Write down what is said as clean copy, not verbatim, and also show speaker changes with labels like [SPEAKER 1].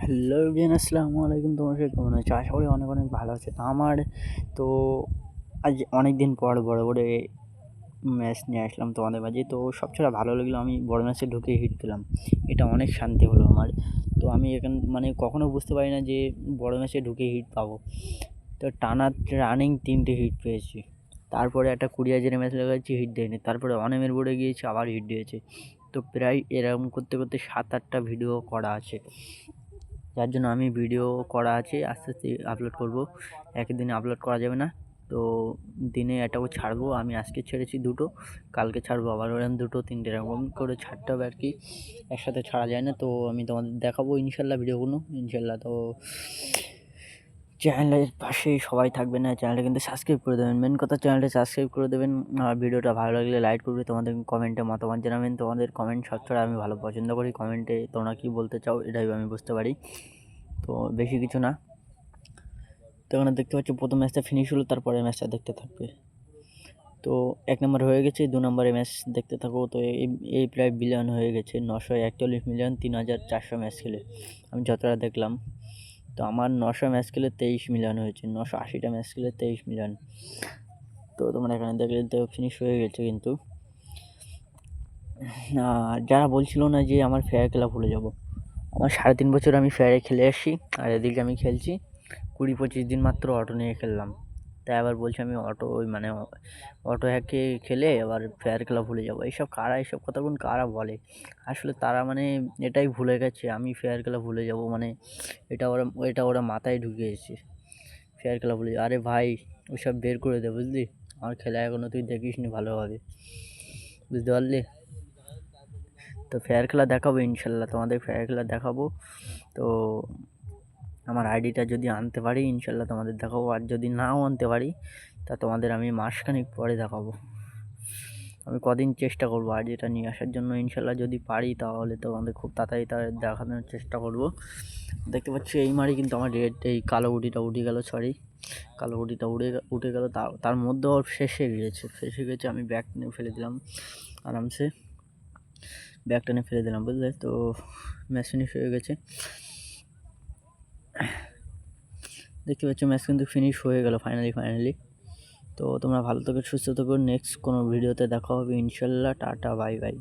[SPEAKER 1] Hello everyone, আসসালামু আলাইকুম। তোমার সবাই কেমন আছো? আশা করি অনেক অনেক ভালো আছে। আমার তো আজ অনেক দিন পর বড় ম্যাচ নিয়ে আসলাম তোমাদের মাঝে। তো সবচেয়ে ভালো লাগলো আমি বড় ম্যাচে ঢুকে হিট পেলাম। এটা অনেক শান্তি হলো আমার। তো আমি মানে কখনো বুঝতে পারি না যে বড় ম্যাচে ঢুকে হিট পাবো। তো টানা রানিং 3টে হিট পেয়েছি। তারপরে একটা কুড়িয়াজের ম্যাচ লাগাচ্ছি, হিট দেয়নি। তারপরে অনেমের বোর্ডে গিয়েছি, আবার হিট দিয়েছে। তো প্রায় এরকম করতে করতে 7-8টা ভিডিও করা আছে, যার জন্য আমি ভিডিও করা আছে, আস্তে আস্তে আপলোড করব। একদিনে আপলোড করা যাবে না, তো দিনে একটা করে ছাড়বো। আমি আজকে ছেড়েছি 2টো, কালকে ছাড়বো আবার ওরকম 2-3টে, এরকম করে ছাড়তে হবে আর কি। একসাথে ছাড়া যায় না। তো আমি তোমাদের দেখাবো ইনশাল্লাহ ভিডিওগুলো, ইনশাল্লাহ। তো চ্যানেলের পাশে সবাই থাকবেন, না চ্যানেলটা কিন্তু সাবস্ক্রাইব করে দেবেন। মেন কথা, চ্যানেলটা সাবস্ক্রাইব করে দেবেন। আর ভিডিওটা ভালো লাগলে লাইক করবে, তোমাদের কমেন্টে মতামত জানাবেন। তোমাদের কমেন্ট সবসময় আমি ভালো পছন্দ করি। কমেন্টে তোমরা কী বলতে চাও এটাই আমি বুঝতে পারি। তো বেশি কিছু না। তো এখানে দেখতে পাচ্ছ প্রথম ম্যাচটা ফিনিশ হলো, তারপরে ম্যাচটা দেখতে থাকবে। তো 1 নম্বর হয়ে গেছে, 2 নম্বরে ম্যাচ দেখতে থাকবো। তো এই প্রায় বিলিয়ন হয়ে গেছে, 941 মিলিয়ন 3400 ম্যাচ খেলে আমি যতটা দেখলাম। তো আমার 900 ম্যাচ খেলে 23 মিলিয়ন হয়েছে, 980টা ম্যাচ খেলে 23 মিলিয়ন। তো তোমরা এখানে দেখলে তো ফিনিশ হয়ে গেছে। কিন্তু যারা বলছিল না যে আমার ফেয়ার খেলা ভুলে যাব, আমার 3.5 বছর আমি ফেয়ারে খেলে আসছি, আর এদিকে আমি খেলছি 20-25 দিন মাত্র অটো নিয়ে খেললাম। তাই আবার বলছি আমি অটো হ্যাকে খেলে আবার ফেয়ার খেলা ভুলে যাবো। এইসব কথাগুলো কারা বলে? আসলে তারা মানে এটাই ভুলে গেছে আমি ফেয়ার খেলা ভুলে যাব, মানে এটা ওরা মাথায় ঢুকিয়েছে। ফেয়ার খেলা ভুলে যাবো, আরে ভাই ওইসব বের করে দে, বুঝলি? আমার খেলা এখনও তুই দেখিস নি ভালোভাবে, বুঝতে পারলি? তো ফেয়ার খেলা দেখাবো ইনশাল্লাহ, তোমাদের ফেয়ার খেলা দেখাবো। তো আমার আইডিটা যদি আনতে পারি ইনশাল্লাহ তোমাদের দেখাবো, আর যদি নাও আনতে পারি তা তোমাদের আমি মাসখানেক পরে দেখাবো। আমি কদিন চেষ্টা করবো আইডিটা নিয়ে আসার জন্য, ইনশাল্লাহ যদি পারি তাহলে তোমাদের খুব তাড়াতাড়ি দেখানোর চেষ্টা করব। দেখতে পাচ্ছি এই মারি কিন্তু আমার এই কালো গুটিটা উঠে গেল, কালো গুটিটা উঠে গেল। তার মধ্যে ওর শেষে গেছে। আমি ব্যাগ টেনে ফেলে দিলাম, আরামসে ব্যাগ টেনে ফেলে দিলাম, বুঝলে? তো ম্যাচ ফিনিশ হয়ে গেছে, দেখতে পাচ্ছ ম্যাচ কিন্তু ফিনিশ হয়ে গেল ফাইনালি। তো তোমরা ভালো থেকো, সুস্থ থেকো। নেক্সট কোনো ভিডিওতে দেখা হবে ইনশাল্লাহ। Tata, bye bye.